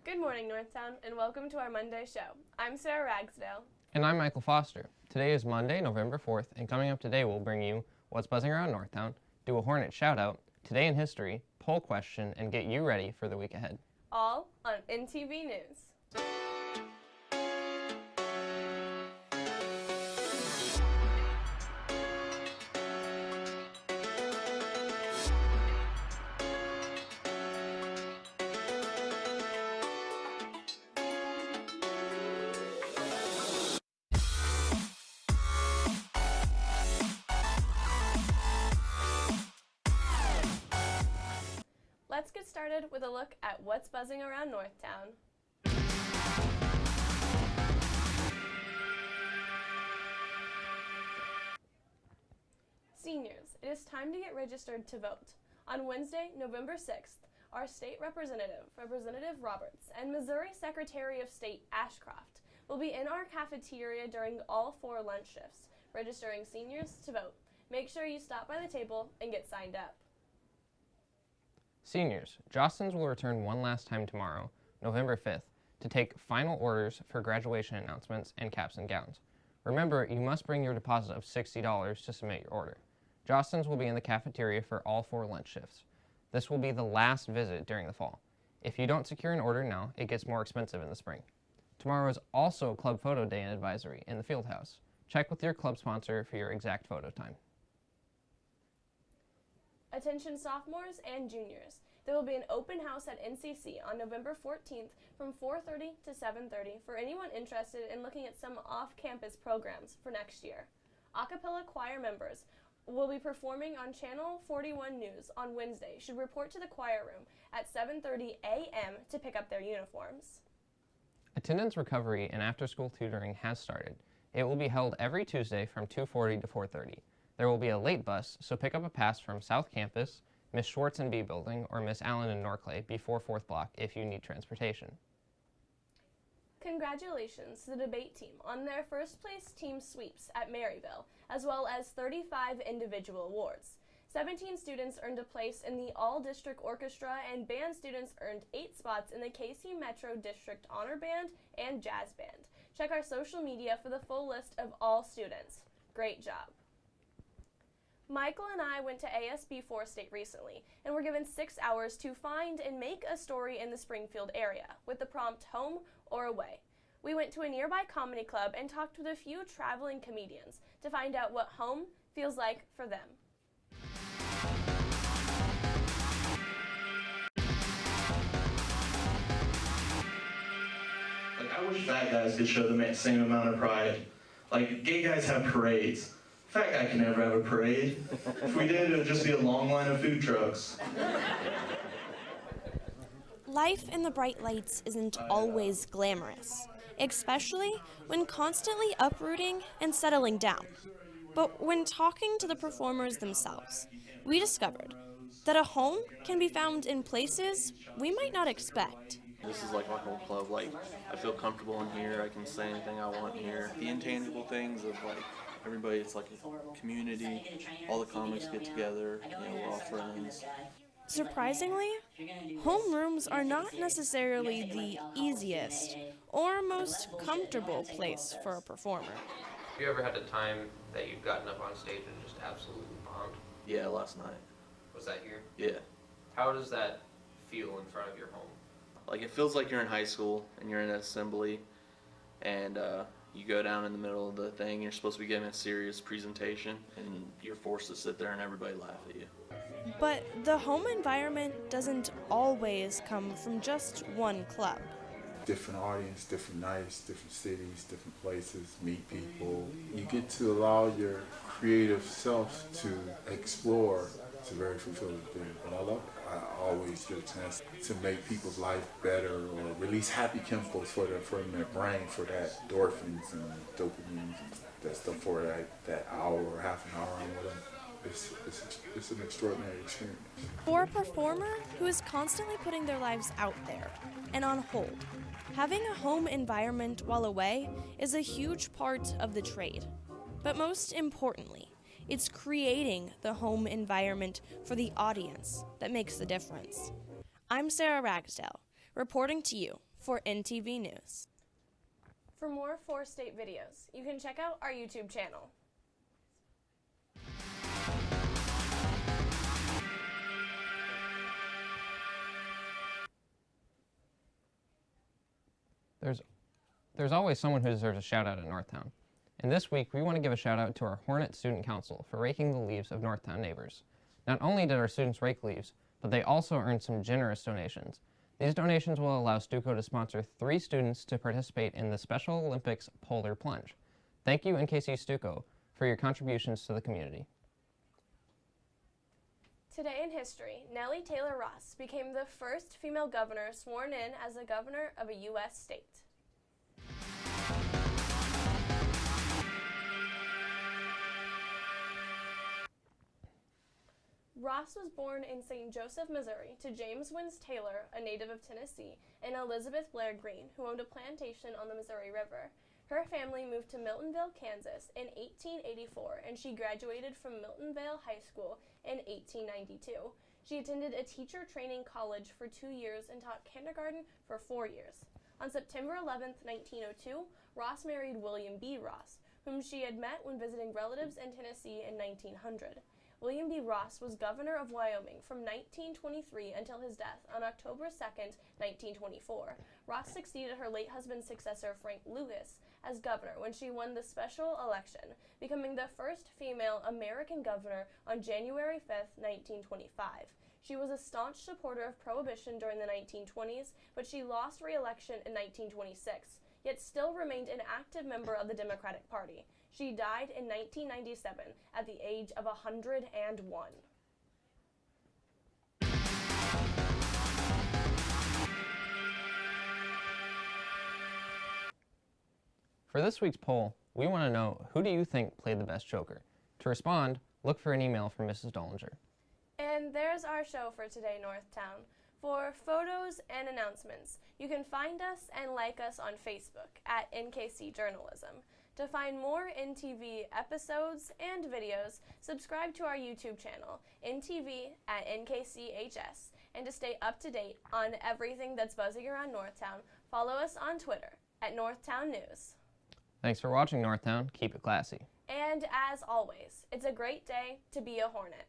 Good morning, Northtown, and welcome to our Monday show. I'm Sarah Ragsdale. And I'm Michael Foster. Today is Monday, November 4th, and coming up today we'll bring you what's buzzing around Northtown, do a Hornet Shoutout, Today in History, poll question, and get you ready for the week ahead. All on NTV News. Let's get started with a look at what's buzzing around Northtown. Seniors, it is time to get registered to vote. On Wednesday, November 6th, our state representative, Representative Roberts, and Missouri Secretary of State Ashcroft will be in our cafeteria during all 4 lunch shifts, registering seniors to vote. Make sure you stop by the table and get signed up. Seniors, Jostens will return one last time tomorrow, November 5th, to take final orders for graduation announcements and caps and gowns. Remember, you must bring your deposit of $60 to submit your order. Jostens will be in the cafeteria for all 4 lunch shifts. This will be the last visit during the fall. If you don't secure an order now, it gets more expensive in the spring. Tomorrow is also Club Photo Day and Advisory in the field house. Check with your club sponsor for your exact photo time. Attention sophomores and juniors. There will be an open house at NCC on November 14th from 4:30 to 7:30 for anyone interested in looking at some off-campus programs for next year. A cappella choir members will be performing on Channel 41 News on Wednesday. Should report to the choir room at 7:30 a.m. to pick up their uniforms. Attendance recovery and after-school tutoring has started. It will be held every Tuesday from 2:40 to 4:30. There will be a late bus, so pick up a pass from South Campus, Miss Schwartz in B Building, or Miss Allen in Norclay before 4th block if you need transportation. Congratulations to the debate team on their first place team sweeps at Maryville, as well as 35 individual awards. 17 students earned a place in the All-District Orchestra, and band students earned 8 spots in the KC Metro District Honor Band and Jazz Band. Check our social media for the full list of all students. Great job. Michael and I went to ASB 4 State recently and were given 6 hours to find and make a story in the Springfield area with the prompt home or away. We went to a nearby comedy club and talked with a few traveling comedians to find out what home feels like for them. I wish fat guys could show the same amount of pride. Gay guys have parades. Fat guy can never have a parade. If we did, it would just be a long line of food trucks. Life in the bright lights isn't always glamorous, especially when constantly uprooting and settling down. But when talking to the performers themselves, we discovered that a home can be found in places we might not expect. This is like my whole club. I feel comfortable in here. I can say anything I want here. The intangible things of everybody, it's like a community. All the comics get together. We're all friends. Surprisingly, homerooms are not necessarily the easiest or most comfortable place for a performer. Have you ever had a time that you've gotten up on stage and just absolutely bombed? Yeah, last night. Was that here? Yeah. How does that feel in front of your home? It feels like you're in high school and you're in an assembly and you go down in the middle of the thing. You're supposed to be giving a serious presentation and you're forced to sit there and everybody laugh at you. But the home environment doesn't always come from just one club. Different audience, different nights, different cities, different places, meet people. You get to allow your creative self to explore. It's a very fulfilling thing, but I love it. I always get a chance to make people's life better or release happy chemicals for their brain, for that endorphins and dopamine and that stuff for that hour or half an hour or whatever. It's an extraordinary experience. For a performer who is constantly putting their lives out there and on hold, having a home environment while away is a huge part of the trade. But most importantly, it's creating the home environment for the audience that makes the difference. I'm Sarah Ragsdale, reporting to you for for NTV News. For more 4-state videos, you can check out our YouTube channel. There's always someone who deserves a shout out at Northtown. And this week, we want to give a shout out to our Hornet Student Council for raking the leaves of Northtown neighbors. Not only did our students rake leaves, but they also earned some generous donations. These donations will allow Stuco to sponsor 3 students to participate in the Special Olympics Polar Plunge. Thank you, NKC Stuco, for your contributions to the community. Today in history, Nellie Taylor Ross became the first female governor sworn in as a governor of a U.S. state. Ross was born in St. Joseph, Missouri, to James Wins Taylor, a native of Tennessee, and Elizabeth Blair Green, who owned a plantation on the Missouri River. Her family moved to Miltonville, Kansas in 1884, and she graduated from Miltonville High School in 1892. She attended a teacher training college for 2 years and taught kindergarten for 4 years. On September 11, 1902, Ross married William B. Ross, whom she had met when visiting relatives in Tennessee in 1900. William B. Ross was governor of Wyoming from 1923 until his death on October 2, 1924. Ross succeeded her late husband's successor, Frank Lucas, as governor when she won the special election, becoming the first female American governor on January 5, 1925. She was a staunch supporter of Prohibition during the 1920s, but she lost re-election in 1926, yet still remained an active member of the Democratic Party. She died in 1997 at the age of 101. For this week's poll, we want to know, who do you think played the best Joker? To respond, look for an email from Mrs. Dollinger. And there's our show for today, Northtown. For photos and announcements, you can find us and like us on Facebook at NKC Journalism. To find more NTV episodes and videos, subscribe to our YouTube channel, NTV at NKCHS. And to stay up to date on everything that's buzzing around Northtown, follow us on Twitter at Northtown News. Thanks for watching, Northtown. Keep it classy. And as always, it's a great day to be a Hornet.